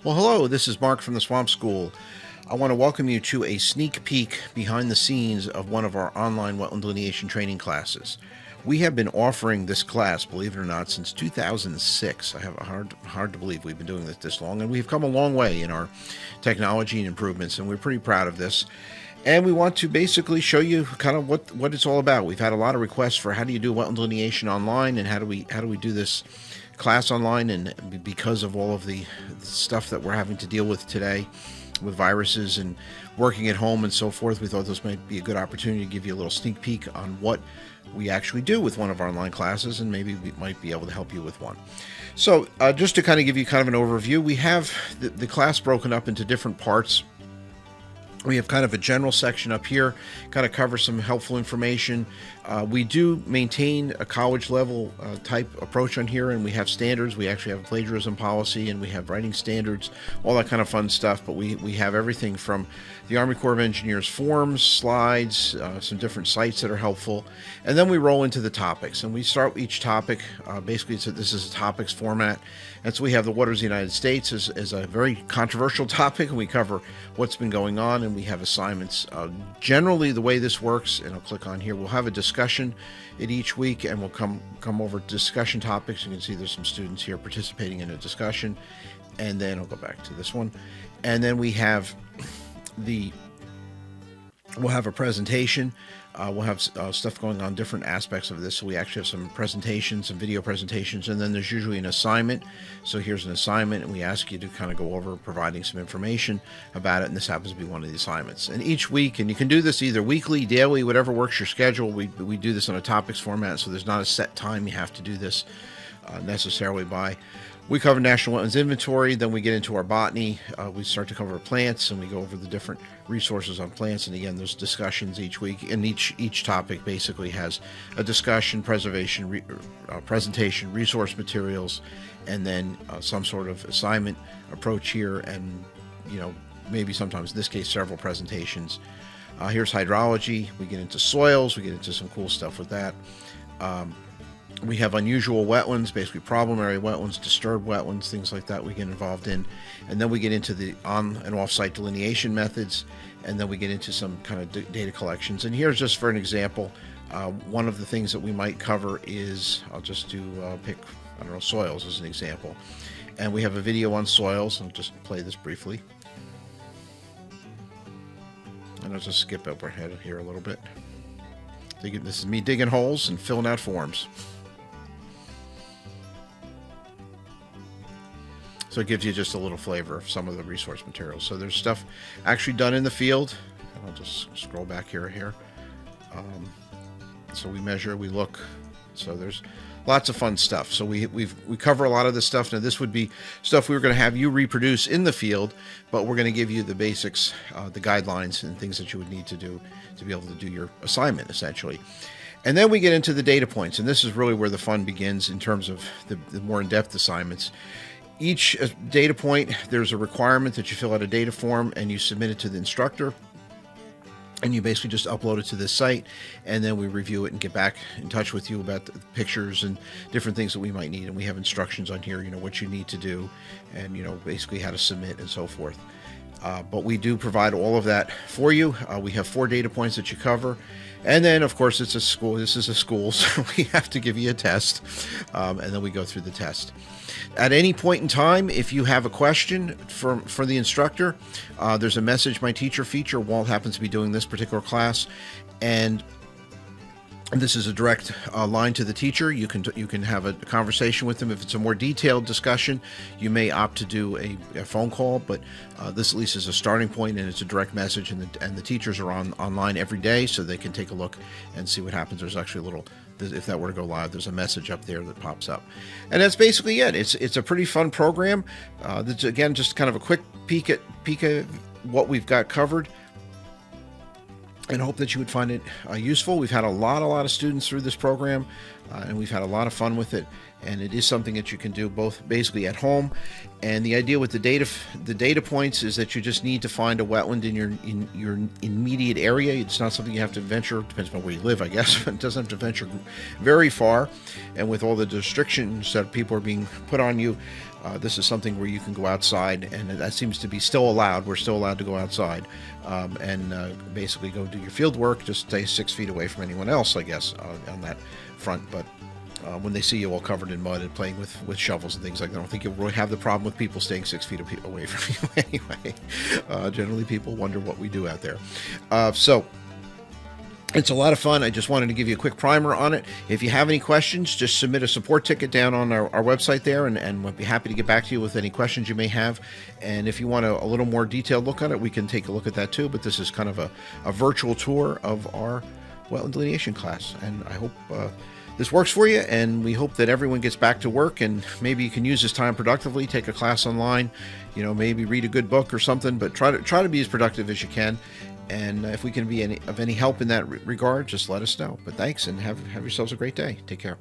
Well, hello, this is Mark from the Swamp School. I want to welcome you to a sneak peek behind the scenes of one of our online wetland delineation training classes. We have been offering this class, believe it or not, since 2006. I have a hard to believe we've been doing this long, and we've come a long way in our technology and improvements, and we're pretty proud of this. And we want to basically show you kind of what it's all about. We've had a lot of requests for how do you do wetland delineation online, and how do we do this class online. And because of all of the stuff that we're having to deal with today with viruses and working at home and so forth, we thought this might be a good opportunity to give you a little sneak peek on what we actually do with one of our online classes, and maybe we might be able to help you with one. So just to kind of give you kind of an overview, we have the class broken up into different parts. We have kind of a general section up here, kind of covers some helpful information. We do maintain a college level type approach on here, and we have standards. We actually have a plagiarism policy, and we have writing standards, all that kind of fun stuff. But we have everything from the Army Corps of Engineers forms, slides, some different sites that are helpful. And then we roll into the topics, and we start each topic. Basically, this is a topics format. And so we have the waters of the United States as a very controversial topic, and we cover what's been going on, and we have assignments. Generally, the way this works, and I'll click on here, we'll have a discussion in each week, and we'll come over discussion topics. You can see there's some students here participating in a discussion. And then I'll go back to this one. And then we have we'll have a presentation. We'll have stuff going on, different aspects of this. So we actually have some presentations, some video presentations, and then there's usually an assignment. So here's an assignment, and we ask you to kind of go over providing some information about it, and this happens to be one of the assignments. And each week, and you can do this either weekly, daily, whatever works your schedule. We do this in a topics format, so there's not a set time you have to do this necessarily by. We cover National Wetlands Inventory, then we get into our botany. We start to cover plants, and we go over the different resources on plants. And again, there's discussions each week, and each topic basically has a discussion, preservation, presentation, resource materials, and then some sort of assignment approach here, and maybe sometimes in this case several presentations. Here's hydrology. We get into soils. We get into some cool stuff with that. We have unusual wetlands, basically problem area wetlands, disturbed wetlands, things like that we get involved in. And then we get into the on and off-site delineation methods, and then we get into some kind of data collections. And here's just for an example, one of the things that we might cover is, I'll just pick, soils as an example. And we have a video on soils. I'll just play this briefly. And I'll just skip overhead here a little bit. This is me digging holes and filling out forms. So it gives you just a little flavor of some of the resource materials. So there's stuff actually done in the field. And I'll just scroll back here. So we measure, we look. So there's lots of fun stuff. So we cover a lot of this stuff. Now this would be stuff we were going to have you reproduce in the field, but we're going to give you the basics, the guidelines and things that you would need to do to be able to do your assignment essentially. And then we get into the data points, and this is really where the fun begins in terms of the more in-depth assignments. Each data point, there's a requirement that you fill out a data form and you submit it to the instructor, and you basically just upload it to this site, and then we review it and get back in touch with you about the pictures and different things that we might need. And we have instructions on here, what you need to do, and basically how to submit and so forth. But we do provide all of that for you. We have 4 data points that you cover. And then, of course, it's a school. This is a school, so we have to give you a test, and then we go through the test. At any point in time, if you have a question for the instructor, there's a Message My Teacher feature. Walt happens to be doing this particular class, and this is a direct line to the teacher. You can have a conversation with them. If it's a more detailed discussion, you may opt to do a phone call, but this at least is a starting point, and it's a direct message, and the teachers are online every day, so they can take a look and see what happens. There's actually a little, if that were to go live, there's a message up there that pops up. And that's basically it. It's a pretty fun program. That's, again, just kind of a quick peek at what we've got covered, and hope that you would find it useful. We've had a lot of students through this program. and we've had a lot of fun with it. And it is something that you can do both basically at home. And the idea with the data points is that you just need to find a wetland in your immediate area. It's not something you have to venture, depends on where you live, I guess, but it doesn't have to venture very far. And with all the restrictions that people are being put on you, this is something where you can go outside, and that seems to be still allowed. We're still allowed to go outside and basically go do your field work. Just stay 6 feet away from anyone else, I guess, on that front. But when they see you all covered in mud and playing with shovels and things like that, I don't think you'll really have the problem with people staying 6 feet away from you anyway. Generally, people wonder what we do out there. So it's a lot of fun. I just wanted to give you a quick primer on it. If you have any questions, just submit a support ticket down on our website there, and we'll be happy to get back to you with any questions you may have. And if you want a little more detailed look at it, we can take a look at that too. But this is kind of a virtual tour of our wetland delineation class. And I hope this works for you, and we hope that everyone gets back to work, and maybe you can use this time productively, take a class online, maybe read a good book or something, but try to be as productive as you can. And if we can be of any help in that regard, just let us know. But thanks, and have yourselves a great day. Take care.